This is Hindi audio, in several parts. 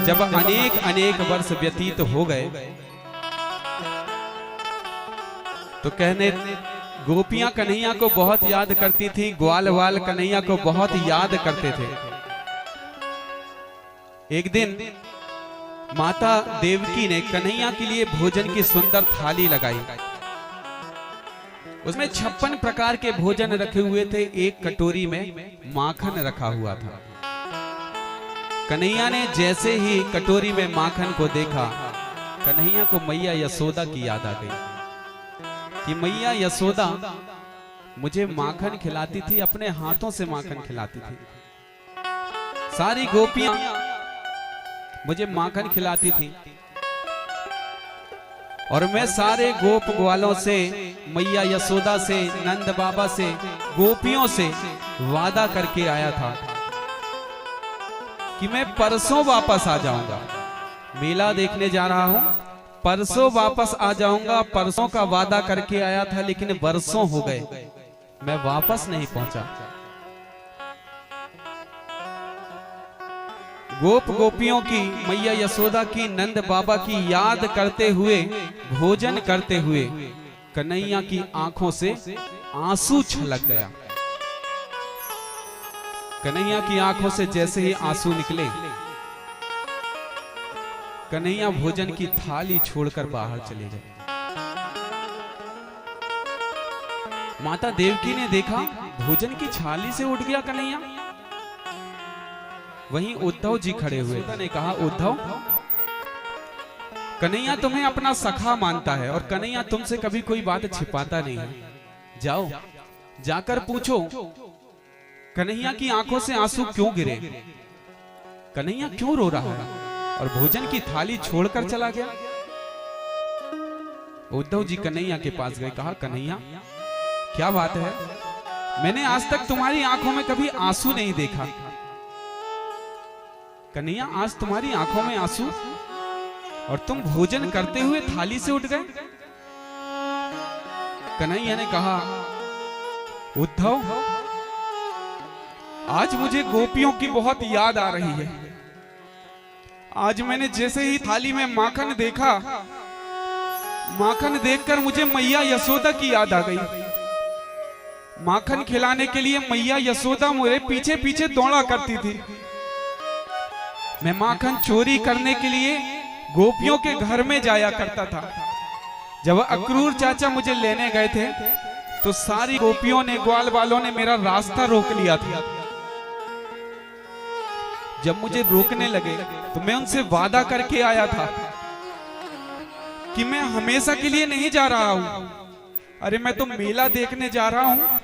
जब अनेक अनेक वर्ष व्यतीत हो गए तो कहने गोपियां कन्हैया को बहुत याद करती थी, ग्वाल वाल कन्हैया को बहुत याद करते थे। एक दिन माता देवकी ने कन्हैया के लिए भोजन की सुंदर थाली लगाई। उसमें 56 प्रकार के भोजन रखे हुए थे। एक कटोरी में माखन रखा हुआ था। कन्हैया ने जैसे ही कटोरी में माखन को देखा, कन्हैया को मैया यशोदा की याद आ गई कि मैया यशोदा मुझे माखन खिलाती थी, अपने हाथों से माखन खिलाती थी। सारी गोपियां मुझे माखन खिलाती थी और मैं सारे गोप ग्वालों से, मैया यशोदा से, नंद बाबा से, गोपियों से वादा करके आया था कि मैं परसों वापस आ जाऊंगा। मेला देखने जा रहा हूं, परसों वापस आ जाऊंगा। परसों का वादा करके आया था, लेकिन वर्षों हो गए, मैं वापस नहीं पहुंचा। गोप गोपियों की, मैया यशोदा की, नंद बाबा की याद करते हुए, भोजन करते हुए कन्हैया की आंखों से आंसू छलक गया। कन्हैया की आंखों से जैसे ही आंसू निकले, कन्हैया भोजन की थाली छोड़कर बाहर चले गए। माता देवकी ने देखा भोजन की थाली से उठ गया कन्हैया। वहीं उद्धव जी खड़े हुए ने कहा, उद्धव, कन्हैया तुम्हें अपना सखा मानता है और कन्हैया तुमसे कभी कोई बात छिपाता नहीं है। जाओ जाकर पूछो कन्हैया की आंखों से आंसू क्यों गिरे, कन्हैया क्यों रो रहा है और भोजन की थाली छोड़कर चला गया। उद्धव जी कन्हैया के पास गए, कहा, कन्हैया क्या बात है, मैंने आज तक तुम्हारी आंखों में कभी आंसू नहीं देखा। कन्हैया आज तुम्हारी आंखों में आंसू और तुम भोजन करते हुए थाली से उठ गए। कन्हैया ने कहा, उद्धव, आज मुझे गोपियों की बहुत याद आ रही है। आज मैंने जैसे ही थाली में माखन देखा, माखन देखकर मुझे मैया यशोदा की याद आ गई। माखन खिलाने के लिए मैया यशोदा मेरे पीछे पीछे दौड़ा करती थी। मैं माखन चोरी करने के लिए गोपियों के घर में जाया करता था। जब अक्रूर चाचा मुझे लेने गए थे तो सारी गोपियों ने, ग्वाल वालों ने मेरा रास्ता रोक लिया था। जब मुझे रोकने लगे तो मैं उनसे वादा करके आया था कि मैं हमेशा के लिए नहीं जा रहा हूं। अरे मैं तो मेला देखने जा रहा हूं,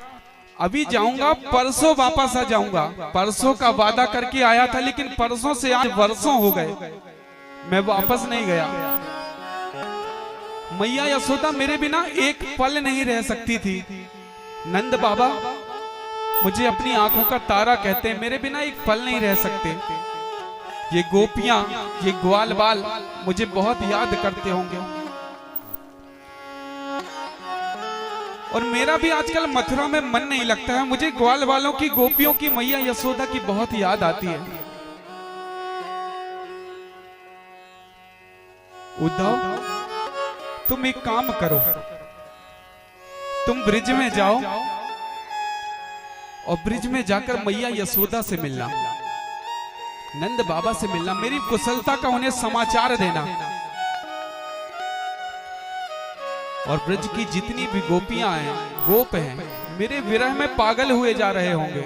अभी जाऊंगा, परसों वापस आ जाऊंगा। परसों का वादा करके आया था, लेकिन परसों से आज वर्षों हो गए, मैं वापस नहीं गया। मैया यशोदा मेरे बिना एक पल नहीं रह सकती थी। नंद बाबा मुझे अपनी आंखों का तारा कहते हैं, मेरे बिना एक पल नहीं रह सकते। ये गोपियां, ये ग्वाल बाल मुझे बहुत याद करते होंगे। और मेरा भी आजकल मथुरा में मन नहीं लगता है। मुझे ग्वाल वालों की, गोपियों की, मैया यशोदा की बहुत याद आती है। उद्धव, तुम एक काम करो, तुम ब्रिज में जाओ और ब्रिज में जाकर मैया यशोदा से मिलना, नंद बाबा से मिलना, मेरी कुशलता का उन्हें समाचार देना। और ब्रज की जितनी भी गोपियां हैं, गोप हैं, मेरे विरह में पागल हुए जा रहे होंगे।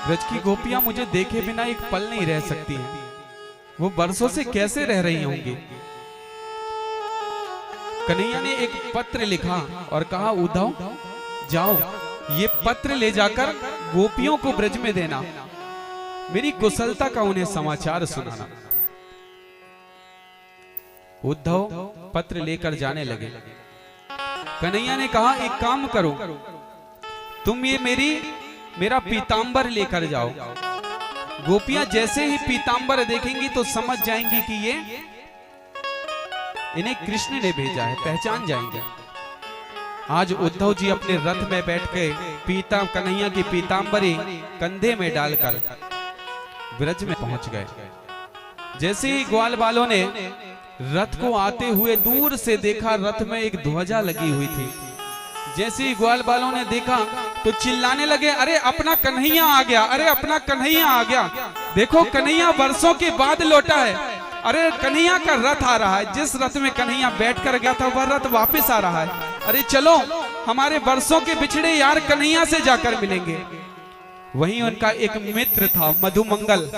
ब्रज की गोपियां मुझे देखे बिना एक पल नहीं रह सकती हैं। वो बरसों से कैसे रह रही होंगी। कन्हैया ने एक पत्र लिखा और कहा, उद्धव, जाओ ये पत्र ले जाकर गोपियों को ब्रज में देना, मेरी कुशलता का उन्हें समाचार सुनाना। उद्धव पत्र लेकर जाने लगे। कन्हैया ने कहा, एक काम करो, तुम ये मेरा पीतांबर लेकर जाओ। गोपियां जैसे ही पीतांबर देखेंगी तो समझ जाएंगी कि ये इन्हें कृष्ण ने भेजा है, पहचान जाएंगे। आज उद्धव जी अपने रथ में बैठ के कन्हैया की पीतांबरी कंधे में डालकर ब्रज में पहुंच गए। जैसे ही ग्वाल बालों ने रथ को आते हुए दूर से देखा, रथ में एक ध्वजा लगी हुई थी। जैसे ही ग्वाल बालों ने देखा तो चिल्लाने लगे, अरे अपना कन्हैया आ गया, अरे अपना कन्हैया आ गया, देखो कन्हैया वर्षों के बाद लौटा है, अरे कन्हैया का रथ आ रहा है, जिस रथ में कन्हैया बैठ कर गया था वह रथ वापस आ रहा है, अरे चलो हमारे वर्षों के बिछड़े यार कन्हैया से जाकर मिलेंगे। वहीं उनका एक मित्र था मधुमंगल।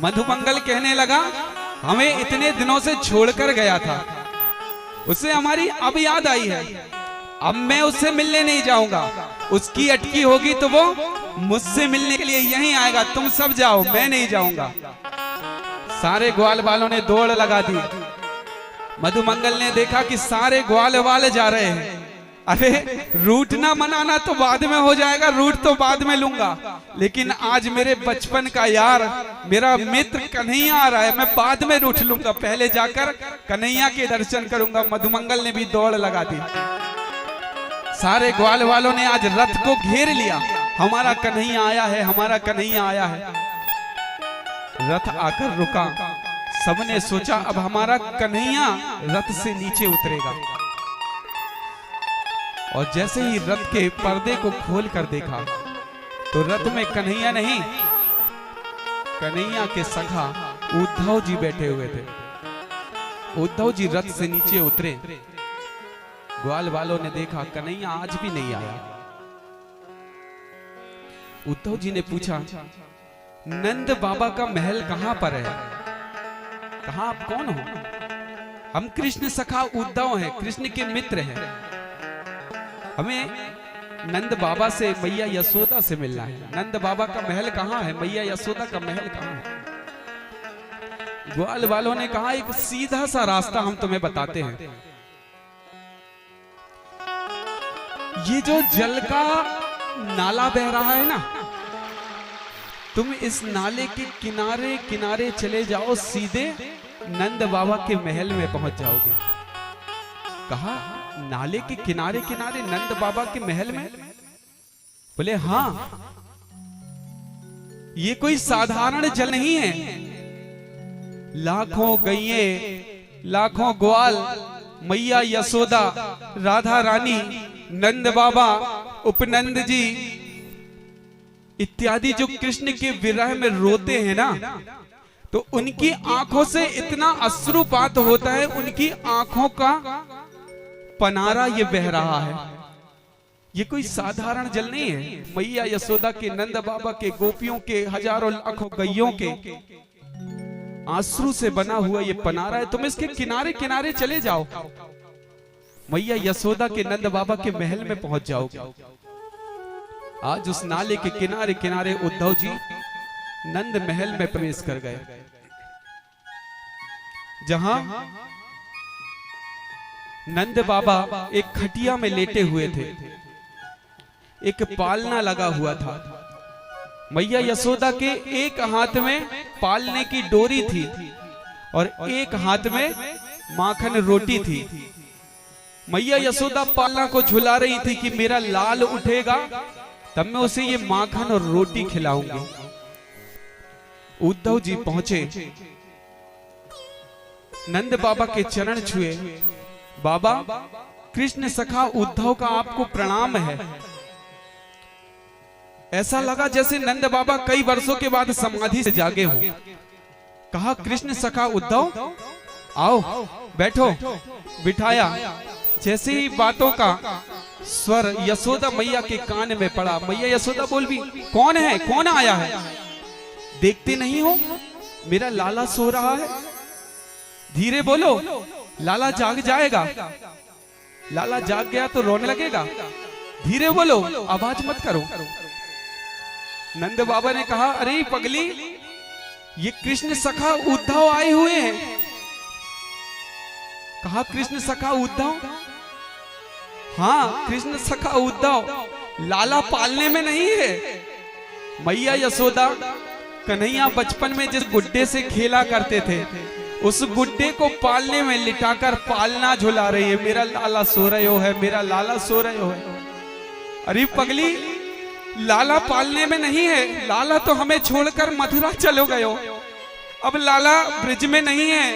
मधुमंगल कहने लगा, हमें इतने दिनों से छोड़कर गया था, उसे हमारी अब याद आई है, अब मैं उससे मिलने नहीं जाऊंगा, उसकी अटकी होगी तो वो मुझसे मिलने के लिए यहीं आएगा, तुम सब जाओ मैं नहीं जाऊंगा। सारे ग्वाल बालों ने दौड़ लगा दी। मधुमंगल ने देखा कि सारे ग्वाल वाले जा रहे हैं, अरे रूट ना मनाना तो बाद में हो जाएगा, रूट तो बाद में लूंगा, लेकिन आज मेरे बचपन का यार मेरा मित्र कन्हैया आ रहा है, मैं बाद में रूठ लूंगा, पहले जाकर कन्हैया के दर्शन करूंगा। मधुमंगल ने भी दौड़ लगा दी। सारे ग्वाल वालों ने आज रथ को घेर लिया, हमारा कन्हैया आया है, हमारा कन्हैया आया है। रथ आकर रुका, सबने सोचा अब हमारा कन्हैया रथ से नीचे उतरेगा, और जैसे ही रथ के पर्दे को खोल कर देखा तो रथ में कन्हैया नहीं, कन्हैया के सखा उद्धव जी बैठे हुए थे। उद्धव जी रथ से नीचे उतरे। ग्वाल वालों ने देखा कन्हैया आज भी नहीं आया। उद्धव जी ने पूछा, नंद बाबा का महल कहां पर है? कहा आप कौन हो? हम कृष्ण सखा उद्धव हैं, कृष्ण के मित्र हैं, हमें नंद बाबा से मैया यशोदा से मिलना है। नंद बाबा का महल कहां है? मैया यशोदा का महल कहां है? ग्वाल वालों ने कहा, एक सीधा सा रास्ता हम तुम्हें बताते हैं। ये जो जल का नाला बह रहा है ना, तुम इस नाले के किनारे किनारे चले जाओ, सीधे नंद बाबा के महल में पहुंच जाओगे। कहा, नाले के किनारे किनारे नंद बाबा के महल में? बोले हाँ, ये कोई साधारण जल नहीं है, लाखों गैये, लाखों ग्वाल, मैया यशोदा, राधा रानी, नंद बाबा, उपनंद जी इत्यादि जो कृष्ण के विरह में रोते हैं ना, तो उनकी आंखों से इतना अश्रुपात होता है, उनकी आंखों का पनारा ये बह रहा है। ये कोई साधारण जल नहीं है। मैया यशोदा के, नंद बाबा के, गोपियों के, हजारों लाखों गैयों के आंसू से बना हुआ ये पनारा है। तुम इसके किनारे किनारे चले जाओ, मैया यशोदा के, नंद बाबा के महल में पहुंच जाओगे। आज उस नाले के किनारे किनारे उद्धव जी नंद महल में प्रवेश कर गए, जहां नंद बाबा एक खटिया में लेटे हुए थे, एक पालना लगा हुआ था। मैया यशोदा के एक हाथ में पालने की डोरी थी और एक हाथ में माखन रोटी थी। मैया यशोदा पालना को झुला रही थी कि मेरा लाल उठेगा तब मैं उसे ये माखन और रोटी खिलाऊंगी। उद्धव जी पहुंचे, नंद बाबा के चरण छुए। बाबा, कृष्ण सखा उद्धव का आपको प्रणाम है। ऐसा लगा जैसे नंद बाबा कई वर्षों के बाद समाधि से जागे हो। कहा, कृष्ण सखा उद्धव आओ बैठो। बिठाया। जैसे ही बातों का स्वर यशोदा मैया के कान में पड़ा, मैया यशोदा बोल भी, कौन है, कौन आया है? देखते नहीं हो मेरा लाला सो रहा है, धीरे बोलो, लाला जाग जाएगा। लाला जाग गया तो रोने लगेगा, धीरे बोलो, आवाज मत करो। नंद बाबा ने कहा, अरे पगली, ये कृष्ण सखा उद्धव आए हुए हैं। कहा, कृष्ण सखा उद्धव? हाँ, कृष्ण सखा उद्धव, लाला पालने में नहीं है। मैया यशोदा कन्हैया बचपन में जिस गुड्डे से खेला करते थे, उस गुड्डे को पालने में लिटाकर पालना झुला रही है। मेरा लाला सो रहे हो है, मेरा लाला सो रहे हो है। अरे पगली, लाला पालने में नहीं है, लाला तो हमें छोड़कर मथुरा चलो गए हो। अब लाला ब्रिज में नहीं है,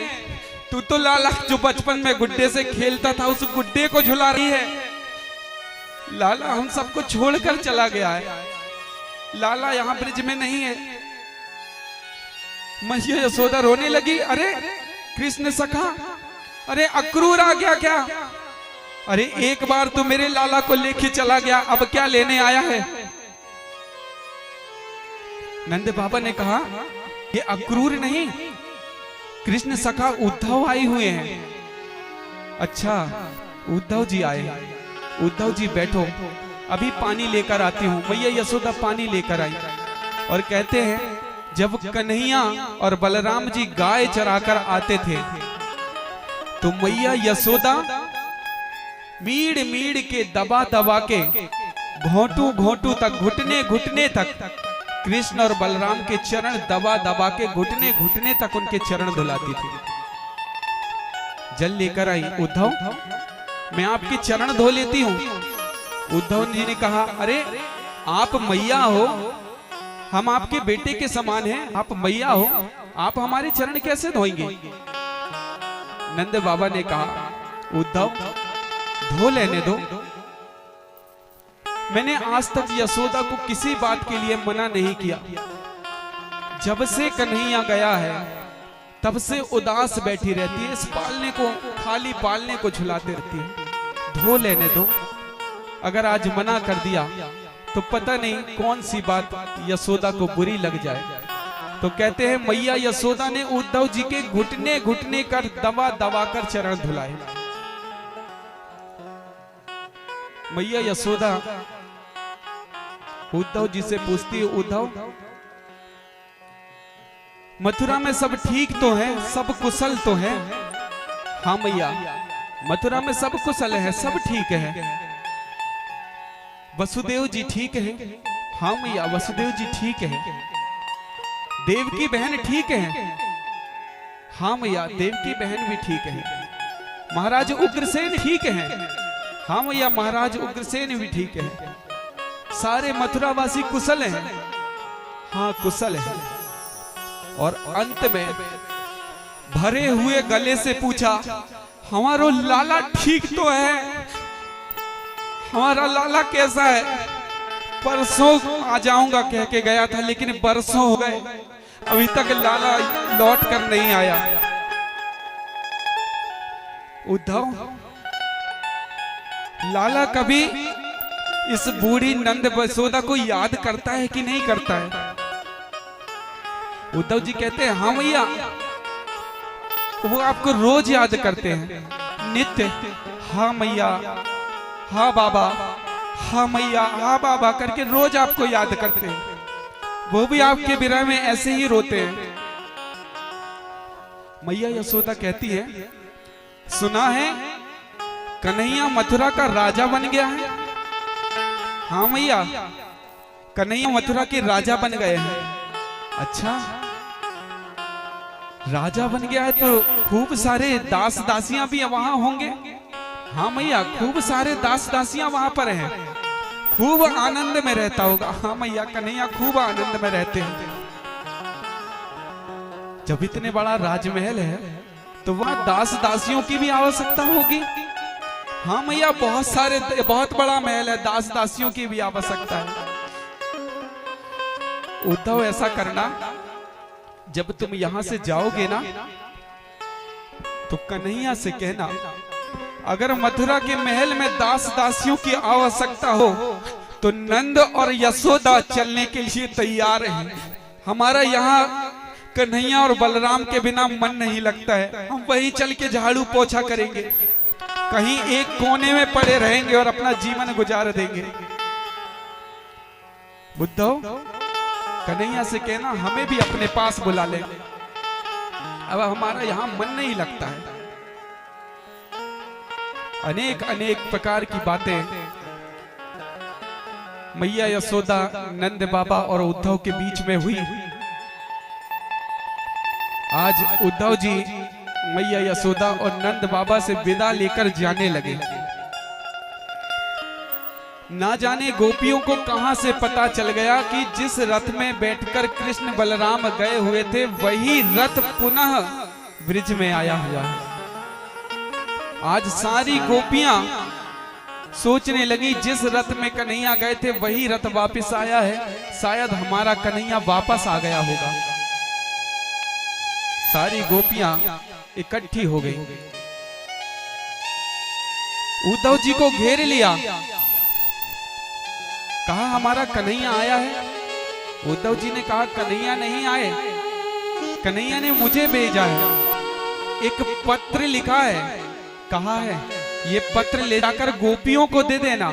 तू तो लाला जो बचपन में गुड्डे से खेलता था उस गुड्डे को झुला रही है। लाला हम सबको छोड़कर चला गया है, लाला यहाँ ब्रिज में नहीं है। मैया यशोदा रोने लगी, अरे कृष्ण सखा, अरे अक्रूर आ गया क्या? अरे एक बार तो मेरे लाला को लेके चला गया, अब क्या लेने आया है? नंद बाबा ने कहा, ये अक्रूर नहीं, कृष्ण सखा उद्धव आए हुए हैं। अच्छा उद्धव जी आए, उद्धव जी बैठो, अभी पानी लेकर आती हूँ। मैया यशोदा पानी लेकर आई और कहते हैं जब कन्हैया और बलराम जी गाय चराकर आते थे तो मैया यशोदा मीड़ मीड़ के दबा दबा के घोंटू घोंटू तक, घुटने घुटने तक कृष्ण और बलराम के चरण दबा दबा के घुटने घुटने तक उनके चरण धुलाती थी। जल लेकर आई, उद्धव मैं आपके चरण धो लेती हूँ। उद्धव जी ने कहा, अरे आप मैया हो, हम आपके बेटे के समान हैं, आप मैया हो, आप हमारे चरण कैसे धोएंगे? नंद बाबा ने कहा, उद्धव धो लेने दो, मैंने आज तक यशोदा को किसी बात के लिए मना नहीं किया। जब से कन्हैया गया है तब से उदास बैठी रहती है, इस पालने को, खाली पालने को झुलाते रहती है। धो लेने दो, अगर आज मना कर दिया तो पता नहीं कौन सी बात यशोदा को बुरी लग जाए। तो कहते हैं मैया यशोदा ने उद्धव जी के घुटने घुटने कर दबा दबा कर चरण धुलाए। मैया यशोदा उद्धव जी से पूछती है, उद्धव मथुरा में सब ठीक तो है, सब कुशल तो है? हाँ मैया, मथुरा में सब कुशल है, सब ठीक है। वसुदेव जी ठीक है? हाँ मैया, वसुदेव जी ठीक है। देवकी बहन ठीक है? हाँ मैया, देवकी बहन भी ठीक है। महाराज उग्रसेन ठीक है? हाँ मैया, महाराज उग्रसेन भी ठीक है। सारे मथुरावासी कुशल हैं? हाँ कुशल है। और अंत में भरे हुए गले से पूछा, हमारा लाला ठीक तो है? हमारा लाला कैसा है? परसों आ जाऊंगा कह के गया था, लेकिन बरसों हो गए, अभी तक लाला लौट कर नहीं आया। उद्धव, लाला कभी इस बूढ़ी नंद यशोदा को याद करता है कि नहीं करता है? उद्धव जी कहते हैं, हाँ भैया, वो आपको रोज याद करते हैं, नित्य। हाँ मैया, हाँ बाबा, हाँ मैया, हाँ बाबा करके रोज आपको याद करते हैं। वो भी आपके विरह में ऐसे ही रोते हैं। मैया यशोदा कहती है, सुना है कन्हैया मथुरा का राजा बन गया है? हाँ मैया, कन्हैया मथुरा के राजा बन गए हैं। अच्छा, राजा बन गया है तो खूब सारे दास दासियां भी वहां होंगे? हाँ मैया, खूब सारे दास दासियां वहां पर हैं, खूब आनंद में रहता होगा। हाँ मैया, कन्हैया खूब आनंद में रहते हैं। जब इतने बड़ा राजमहल है तो वहां दास दासियों की भी आवश्यकता होगी। हाँ मैया, बहुत बड़ा महल है, दास दासियों की भी आवश्यकता है। उद्धव, ऐसा करना, जब तुम यहां से जाओगे ना तो कन्हैया से कहना, अगर मथुरा के महल में दास दासियों की आवश्यकता हो तो नंद और यशोदा चलने के लिए तैयार हैं। हमारा यहाँ कन्हैया और बलराम के बिना मन नहीं लगता है, हम वहीं चल के झाड़ू पोछा करेंगे, कहीं एक कोने में पड़े रहेंगे और अपना जीवन गुजार देंगे। बुद्धव, कन्हैया से कहना हमें भी अपने पास बुला ले, अब हमारा यहाँ मन नहीं लगता है। अनेक अनेक प्रकार की बातें मैया यशोदा, नंद बाबा और उद्धव के बीच में हुई। आज उद्धव जी मैया यशोदा और नंद बाबा से विदा लेकर जाने लगे। ना जाने गोपियों को कहां से पता चल गया कि जिस रथ में बैठकर कृष्ण बलराम गए हुए थे वही रथ पुनः ब्रिज में आया हुआ है। आज सारी गोपियां सोचने लगी जिस रथ में कन्हैया गए थे वही रथ वापस आया है, शायद हमारा कन्हैया वापस आ गया होगा। सारी गोपियां इकट्ठी हो गई, उद्धव जी को घेर लिया, कहा हमारा कन्हैया आया है। उद्धव जी ने कहा कन्हैया नहीं आए, कन्हैया ने मुझे भेजा है, एक पत्र लिखा है, कहा है ये पत्र ले जाकर गोपियों को दे देना,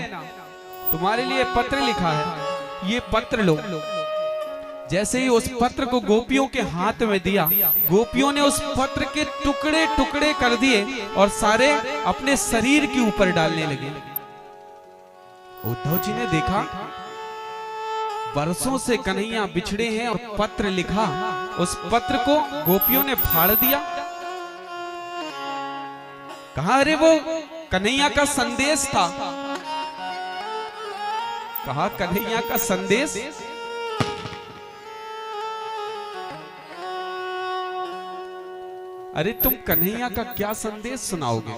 तुम्हारे लिए पत्र लिखा है, ये पत्र लो। जैसे ही उस पत्र को गोपियों के हाथ में दिया, गोपियों ने उस पत्र के टुकड़े टुकड़े कर दिए और सारे अपने शरीर के ऊपर डालने लगे। उद्धव जी ने देखा वर्षों से कन्हैया बिछड़े हैं और पत्र लिखा, उस पत्र को गोपियों ने फाड़ दिया। कहा अरे वो कन्हैया का संदेश था, कहा कन्हैया का संदेश, अरे तुम कन्हैया का क्या संदेश सुनाओगे?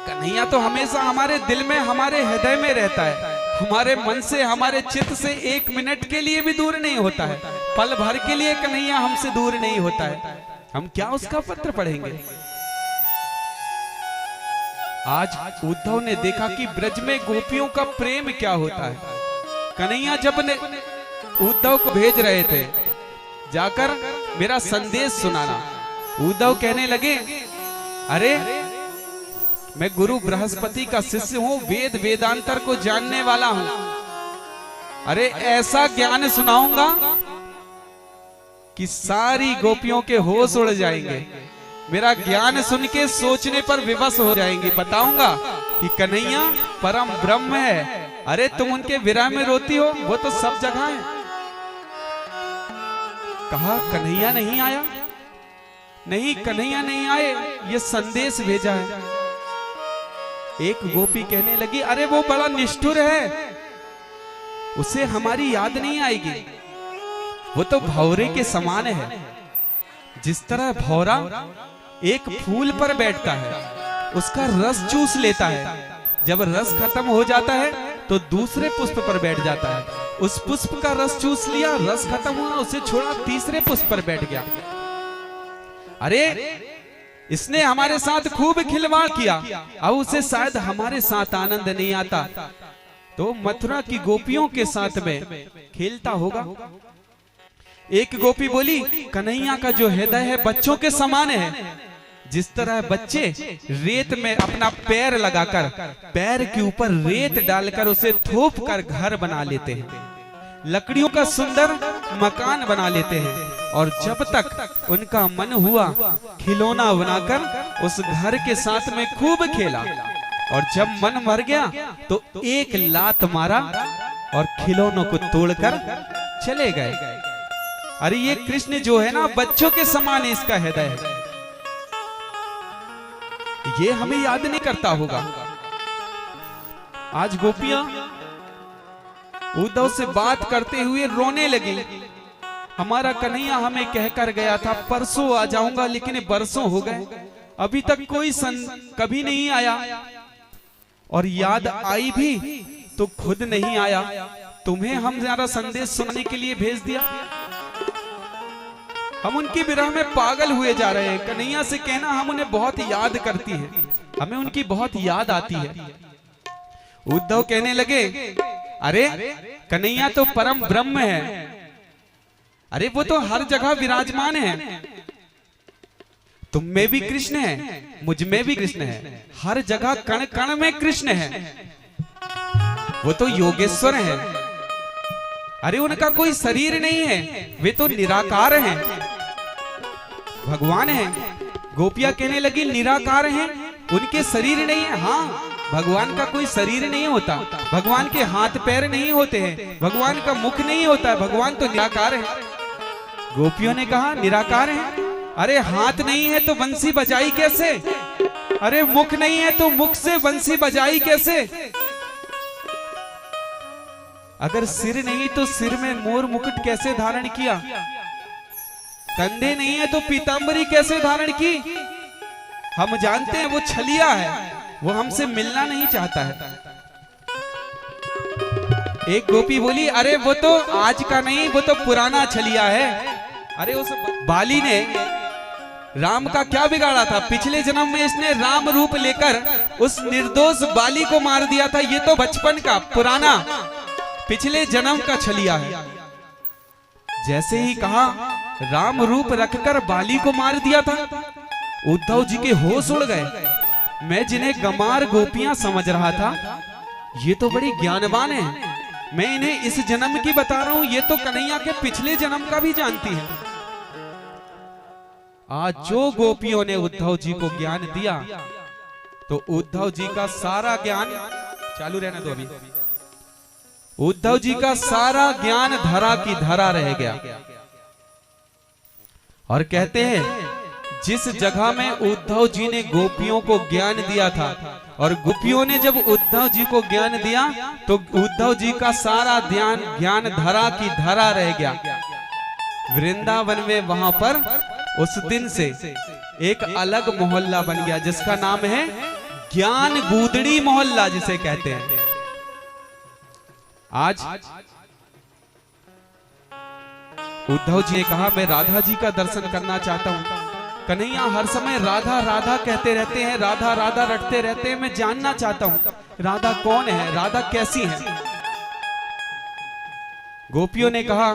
कन्हैया तो हमेशा हमारे दिल में, हमारे हृदय में रहता है, हमारे मन से, हमारे चित्त से एक मिनट के लिए भी दूर नहीं होता है, पल भर के लिए कन्हैया हमसे दूर नहीं होता है, हम क्या उसका पत्र पढ़ेंगे? आज उद्धव ने देखा कि ब्रज में गोपियों का प्रेम क्या होता है। कन्हैया जब उद्धव को भेज रहे थे जाकर मेरा संदेश सुनाना, उद्धव कहने लगे अरे मैं गुरु बृहस्पति का शिष्य हूं, वेद वेदांतर को जानने वाला हूं, अरे ऐसा ज्ञान सुनाऊंगा कि सारी गोपियों के होश उड़ जाएंगे, मेरा ज्ञान सुन के सोचने पर विवश हो जाएंगी। बताऊंगा कि कन्हैया परम ब्रह्म है। अरे तुम उनके विरह में रोती हो, वो तो सब जगह है। कहा कन्हैया नहीं आया? नहीं, कन्हैया नहीं आए, ये संदेश भेजा है। एक गोपी कहने लगी अरे वो बड़ा निष्ठुर है, उसे हमारी याद नहीं आएगी, वो तो भौरे के समान है। जिस तरह भौरा एक फूल पर बैठता है, उसका रस चूस लेता है, जब रस खत्म हो जाता है तो दूसरे पुष्प पर बैठ जाता है, उस पुष्प का रस चूस लिया, रस खत्म हुआ, उसे छोड़ा, तीसरे पुष्प पर बैठ गया। अरे इसने हमारे साथ खूब खिलवाड़ किया, अब उसे शायद हमारे साथ आनंद नहीं आता, तो मथुरा की गोपियों के साथ में खेलता होगा। एक गोपी बोली कन्हैया का जो हृदय है बच्चों के समान है, जिस तरह बच्चे रेत में अपना पैर लगाकर, पैर के ऊपर रेत डालकर उसे थोप कर घर बना लेते हैं, लकड़ियों का सुंदर मकान बना लेते हैं, और जब तक उनका मन हुआ खिलौना बनाकर उस घर के साथ में खूब खेला, और जब मन भर गया तो एक लात मारा और खिलौनों को तोड़कर चले गए। अरे ये कृष्ण जो है ना बच्चों के समान इसका हृदय है, ये हमें याद नहीं करता होगा। आज गोपियां उद्धव से बात करते हुए रोने लगी, हमारा कन्हैया हमें कहकर गया था परसों आ जाऊंगा, लेकिन बरसों हो गए, अभी तक कोई कभी नहीं आया, और याद आई भी तो खुद नहीं आया, तुम्हें हम जरा संदेश सुनाने के लिए भेज दिया। हम उनकी विरह में पागल हुए जा रहे हैं। कन्हैया से कहना हम उन्हें बहुत याद करती है, हमें उनकी बहुत याद आती है। उद्धव कहने लगे अरे कन्हैया तो परम ब्रह्म है, अरे वो तो हर जगह विराजमान है, तुम में भी कृष्ण है, मुझ में भी कृष्ण है, हर जगह कण कण में कृष्ण है, वो तो योगेश्वर है। अरे उनका कोई शरीर नहीं है, वे तो निराकार हैं, भगवान है। गोपियां कहने लगी निराकार हैं, उनके शरीर नहीं है। हाँ, भगवान का कोई शरीर नहीं होता, भगवान के हाथ पैर नहीं होते हैं, भगवान का मुख नहीं होता है, भगवान तो निराकार है। गोपियों ने कहा निराकार है, अरे हाथ नहीं है तो बंसी बजाई कैसे, अरे मुख नहीं है तो मुख से बंसी बजाई कैसे। अगर सिर नहीं तो सिर में मोर मुकुट कैसे धारण किया? कंधे नहीं है तो पीतांबरी कैसे धारण की? हम जानते हैं वो छलिया है, वो हमसे मिलना नहीं चाहता है। एक गोपी बोली, अरे वो तो आज का नहीं, वो तो पुराना छलिया है। अरे उस बाली ने राम का क्या बिगाड़ा था? पिछले जन्म में इसने राम रूप लेकर उस निर्दोष बाली को मार दिया था। ये तो बचपन का पुराना पिछले जन्म का छलिया है। जैसे ही कहा राम रूप रखकर बाली को मार दिया था, उद्धव जी के होश उड़ गए। मैं जिन्हें गमार गोपियां समझ रहा था, ये तो बड़ी ज्ञानवान है। मैं इन्हें इस जन्म की बता रहा हूं, ये तो कन्हैया के पिछले जन्म का भी जानती है। आज जो गोपियों ने उद्धव जी को ज्ञान दिया, तो उद्धव जी का सारा ज्ञान, चालू रहने दो अभी, उद्धव जी का सारा ज्ञान धरा की धरा रह गया। और कहते हैं जिस जगह में उद्धव जी ने गोपियों को ज्ञान दिया था और गोपियों ने जब उद्धव जी को ज्ञान दिया, तो उद्धव जी का सारा ज्ञान धरा की धरा रह गया। वृंदावन में वहां पर उस दिन से एक अलग मोहल्ला बन गया, जिसका नाम है ज्ञान गूदड़ी मोहल्ला, जिसे कहते हैं। आज उद्धव जी ने कहा, मैं राधा जी का दर्शन करना चाहता हूं। कन्हैया हर समय राधा राधा कहते रहते हैं, राधा राधा रटते रहते हैं। मैं जानना चाहता हूं राधा कौन है, राधा कैसी है। गोपियों ने कहा,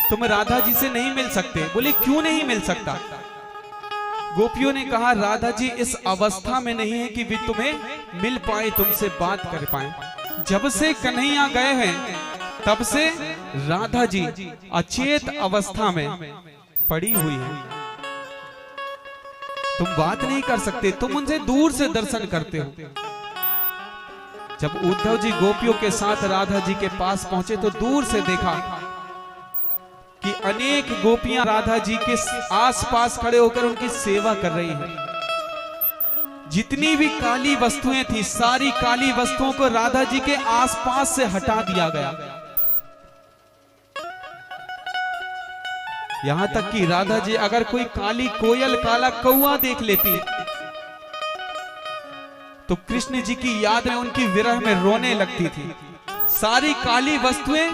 तुम राधा जी से नहीं मिल सकते। बोले क्यों नहीं मिल सकता? गोपियों ने कहा, राधा जी इस अवस्था में नहीं है कि वे तुम्हें मिल पाए, तुमसे बात कर पाए। जब से कन्हैया गए हैं तब से राधा जी अचेत अवस्था में पड़ी हुई है। तुम बात नहीं कर सकते, तुम उनसे दूर से दर्शन करते हो। जब उद्धव जी गोपियों के साथ राधा जी के पास पहुंचे तो दूर से देखा कि अनेक गोपियां राधा जी के आसपास खड़े होकर उनकी सेवा कर रही हैं। जितनी भी काली वस्तुएं थी, सारी काली वस्तुओं को राधा जी के आसपास से हटा दिया गया। यहां तक कि राधा जी अगर कोई काली कोयल, काला कौआ देख लेती तो कृष्ण जी की याद में उनकी विरह में रोने लगती थी। सारी काली वस्तुएं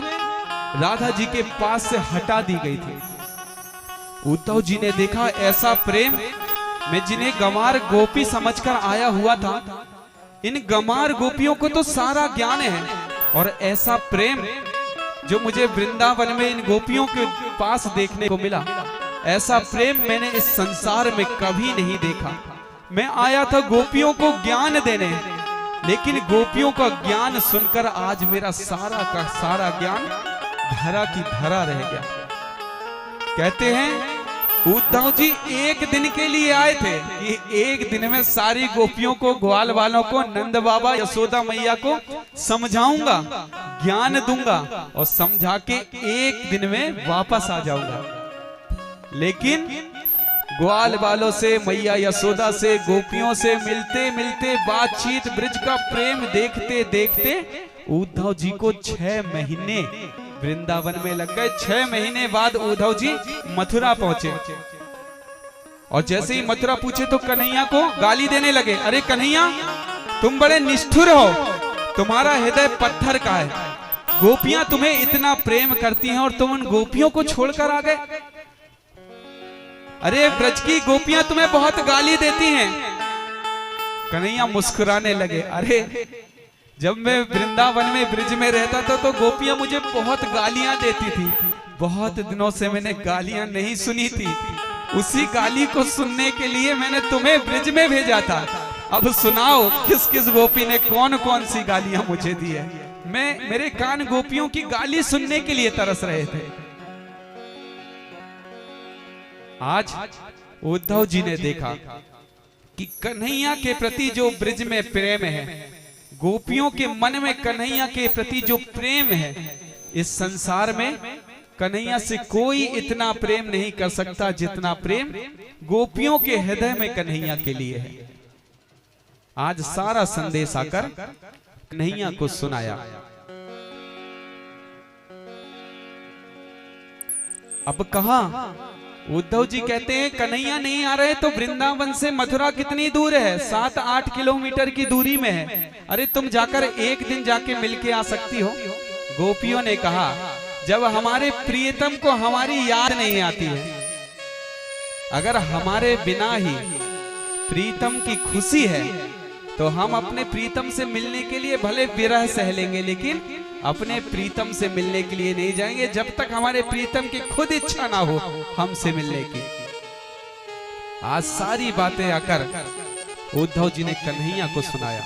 राधा जी के पास से हटा दी गई थी। उद्धव जी ने देखा ऐसा प्रेम, मैं जिन्हें गमार गोपी समझकर आया हुआ था, इन गमार गोपियों को तो सारा ज्ञान है, और ऐसा प्रेम जो मुझे वृंदावन में इन गोपियों के पास देखने को मिला, ऐसा प्रेम मैंने इस संसार में कभी नहीं देखा। मैं आया था गोपियों को ज्ञान देने, लेकिन गोपियों का ज्ञान सुनकर आज मेरा सारा का सारा ज्ञान धरा की धरा रह गया। कहते हैं उद्धव जी एक दिन के लिए आए थे कि एक दिन में सारी गोपियों को, ग्वाल वालों को, नंद बाबा यशोदा मैया को समझाऊंगा, ज्ञान दूंगा और समझा के एक दिन में वापस आ जाऊंगा। लेकिन ग्वाल वालों से, मैया यशोदा से, गोपियों से मिलते मिलते, बातचीत, ब्रज का प्रेम देखते देखते उद्धव जी को 6 महीने वृंदावन में लग गए। 6 महीने बाद उद्धव जी मथुरा पहुंचे, और जैसे ही मथुरा पूछे तो कन्हैया को गाली देने लगे। अरे कन्हैया, तुम बड़े निष्ठुर हो, तुम्हारा हृदय पत्थर का है। गोपियां तुम्हें इतना प्रेम करती हैं और तुम उन गोपियों को छोड़कर आ गए। अरे ब्रज की गोपियां तुम्हें बहुत गाली देती हैं। कन्हैया मुस्कुराने लगे। अरे जब मैं वृंदावन में ब्रिज में रहता था तो गोपियां मुझे बहुत गालियां देती थी। बहुत दिनों से मैंने गालियां नहीं सुनी थी, उसी गाली को सुनने के लिए मैंने तुम्हें ब्रिज में भेजा था। अब सुनाओ किस किस गोपी ने कौन कौन सी गालियां मुझे दी है। मेरे कान गोपियों की गाली सुनने के लिए तरस रहे थे। आज उद्धव जी ने देखा कि कन्हैया के प्रति जो ब्रिज में प्रेम है, गोपियों के मन में कन्हैया के प्रति जो प्रेम है, इस संसार में कन्हैया से कोई इतना प्रेम नहीं कर सकता जितना प्रेम गोपियों के हृदय में कन्हैया के लिए है। आज सारा संदेश आकर कन्हैया को सुनाया। अब कहा? उद्धव जी कहते हैं कन्हैया नहीं आ रहे तो वृंदावन से मथुरा कितनी दूर है? 7-8 किलोमीटर की दूरी में है। अरे तुम जाकर एक दिन जाके मिलके आ सकती हो। गोपियों ने कहा जब हमारे प्रियतम को हमारी याद नहीं आती है, अगर हमारे बिना ही प्रीतम की खुशी है तो हम अपने प्रीतम से मिलने के लिए भले विरह सह लेंगे, लेकिन अपने प्रीतम से मिलने के लिए नहीं जाएंगे जब तक हमारे प्रीतम की खुद इच्छा ना हो हमसे मिलने की। आज सारी बातें आकर उद्धव जी ने कन्हैया को सुनाया।